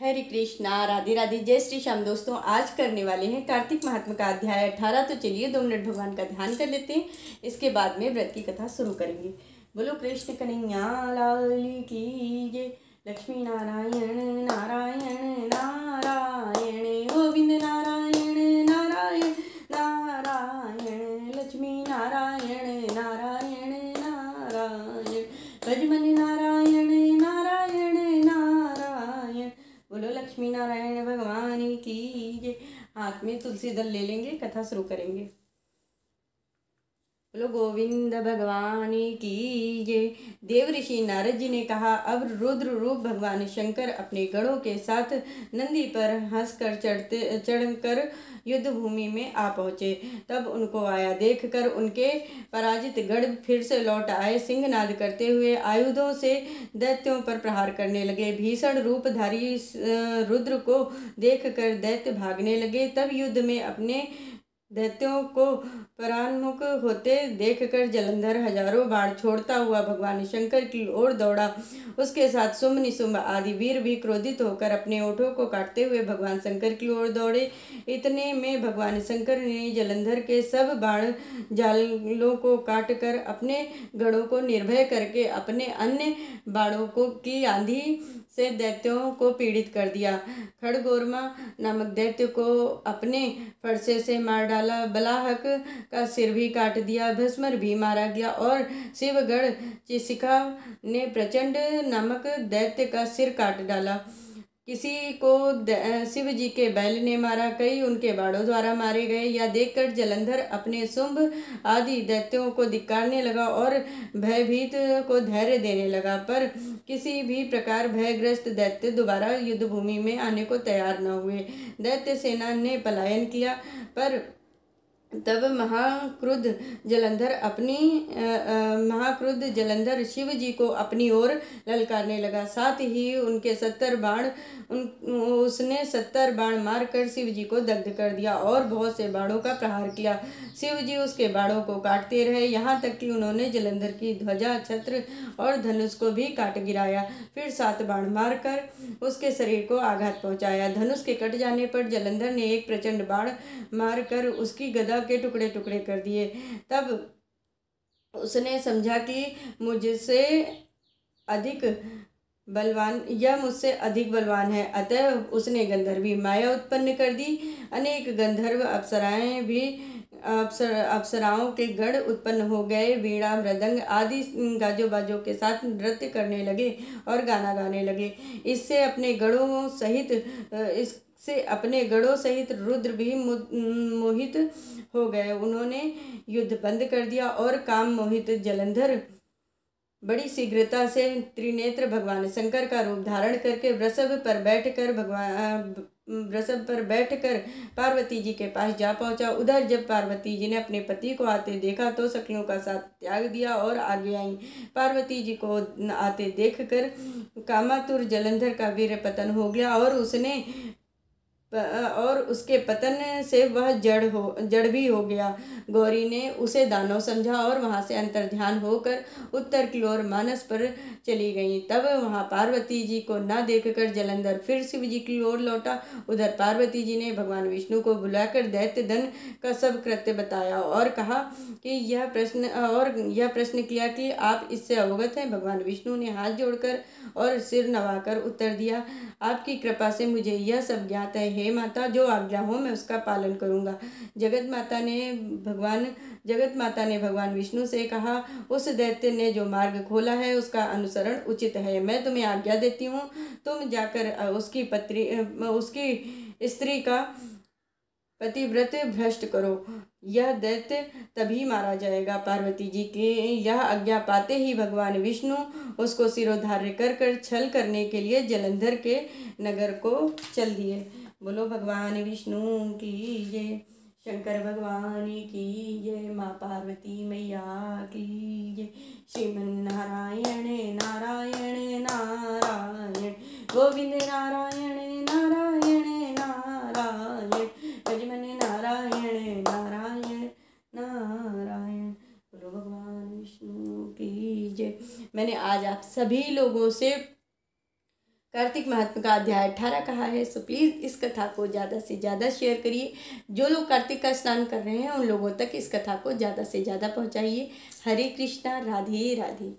हरे कृष्णा, राधे राधे, जय श्री श्याम। दोस्तों, आज करने वाले हैं कार्तिक महात्मा का अध्याय 18। तो चलिए 2 मिनट भगवान का ध्यान कर लेते हैं। इसके बाद में व्रत की कथा शुरू करेंगे। बोलो कृष्ण कन्हैया लाल की जय। लक्ष्मी नारायण नारायण नारायण, गोविंद नारायण नारायण नारायण, लक्ष्मी नारायण नारायण नारायण, भजमन नारायण नारायण नारायण। बोलो लक्ष्मी नारायण भगवान की जय। हाथ में तुलसी दल ले लेंगे, कथा शुरू करेंगे। बोलो गोविंद भगवान की जय। देव ऋषि नारद जी ने कहा, अब रुद्र रूप भगवान शंकर अपने गणों के साथ नंदी पर हंसकर चढ़कर युद्ध भूमि में आ पहुँचे। तब उनको आया देखकर उनके पराजित गण फिर से लौट आए। सिंहनाद करते हुए आयुधों से दैत्यों पर प्रहार करने लगे। भीषण रूपधारी रुद्र को देखकर दैत्य भागने लगे। तब युद्ध में अपने दैत्यों को परान्मुख होते देखकर जलंधर हजारों बाण छोड़ता हुआ भगवान शंकर की ओर दौड़ा। उसके साथ शुंभ निशुंभ आदि वीर भी क्रोधित होकर अपने ओठों को काटते हुए भगवान शंकर की ओर दौड़े। इतने में भगवान शंकर ने जलंधर के सब बाण जालों को काटकर अपने गणों को निर्भय करके अपने अन्य बाणों को की आंधी से दैत्यों को पीड़ित कर दिया। खड़गोरमा नामक दैत्य को अपने फरसे से मार डाला। बलाहक का सिर भी काट दिया। भस्मर भी मारा गया और शिवगढ़ चिशिखा ने प्रचंड नामक दैत्य का सिर काट डाला। किसी को शिव जी के बैल ने मारा। कई उनके बाणों द्वारा मारे गए। यह देखकर जलंधर अपने शुंभ आदि दैत्यों को धिक्कारने लगा और भयभीत को धैर्य देने लगा। पर किसी भी प्रकार भयग्रस्त दैत्य दोबारा युद्ध भूमि में आने को तैयार न हुए। दैत्य सेना ने पलायन किया। पर तब महाक्रुद्ध जलंधर शिव जी को अपनी ओर ललकारने लगा। साथ ही उनके 70 बाण उसने 70 बाण मारकर शिव जी को दग्ध कर दिया और बहुत से बाणों का प्रहार किया। शिव जी उसके बाणों को काटते रहे, यहाँ तक कि उन्होंने जलंधर की ध्वजा, छत्र और धनुष को भी काट गिराया। फिर 7 बाण मारकर उसके शरीर को आघात पहुंचाया। धनुष के कट जाने पर जलंधर ने एक प्रचंड बाण मारकर उसकी गदा के टुकड़े टुकड़े कर दिए। तब उसने समझा कि मुझसे अधिक बलवान है। अतः उसने गंधर्वी माया उत्पन्न कर दी। अनेक गंधर्व अप्सराओं के गण उत्पन्न हो गए। वीणा, मृदंग आदि गाजो बाजों के साथ नृत्य करने लगे और गाना गाने लगे। इससे अपने गणों सहित रुद्र भी मोहित हो गए। उन्होंने युद्ध बंद कर दिया और काम मोहित जलंधर बड़ी शीघ्रता से त्रिनेत्र भगवान शंकर का रूप धारण करके वृषभ पर बैठकर पार्वती जी के पास जा पहुंचा। उधर जब पार्वती जी ने अपने पति को आते देखा तो सखियों का साथ त्याग दिया और आगे आई। पार्वती जी को आते देखकर कामातुर जलंधर का वीर पतन हो गया और उसके पतन से वह जड़ भी हो गया। गौरी ने उसे दानव समझा और वहां से अंतर्ध्यान होकर उत्तर की ओर मानस पर चली गई। तब वहां पार्वती जी को न देखकर जलंधर फिर शिव जी की ओर लौटा। उधर पार्वती जी ने भगवान विष्णु को बुलाकर दैत्य दन का सब कृत्य बताया और कहा कि यह प्रश्न किया कि आप इससे अवगत हैं। भगवान विष्णु ने हाथ जोड़कर और सिर नवाकर उत्तर दिया, आपकी कृपा से मुझे यह सब ज्ञात है। हे माता, जो आज्ञा हो मैं उसका पालन करूंगा। जगत माता ने भगवान विष्णु से कहा, उस दैत्य ने जो मार्ग खोला है उसका अनुसरण उचित है। मैं तुम्हें आज्ञा देती हूँ, तुम जाकर उसकी स्त्री का पतिव्रत भ्रष्ट करो। यह दैत्य तभी मारा जाएगा। पार्वती जी की यह आज्ञा पाते ही भगवान विष्णु उसको सिरोधार्य कर छल करने के लिए जलंधर के नगर को चल दिए। बोलो भगवान विष्णु की जय। शंकर भगवान की जय। माँ पार्वती मैया की जय। श्रीमन नारायण नारायण नारायण, गोविंद नारायण नारायण नारायण, भजमन नारायण नारायण नारायण। बोलो भगवान विष्णु की जय। मैंने आज आप सभी लोगों से कार्तिक महात्म्य का अध्याय 18 कहा है। सो प्लीज़ इस कथा को ज़्यादा से ज़्यादा शेयर करिए। जो लोग कार्तिक का स्नान कर रहे हैं उन लोगों तक इस कथा को ज़्यादा से ज़्यादा पहुँचाइए। हरे कृष्णा, राधे राधे।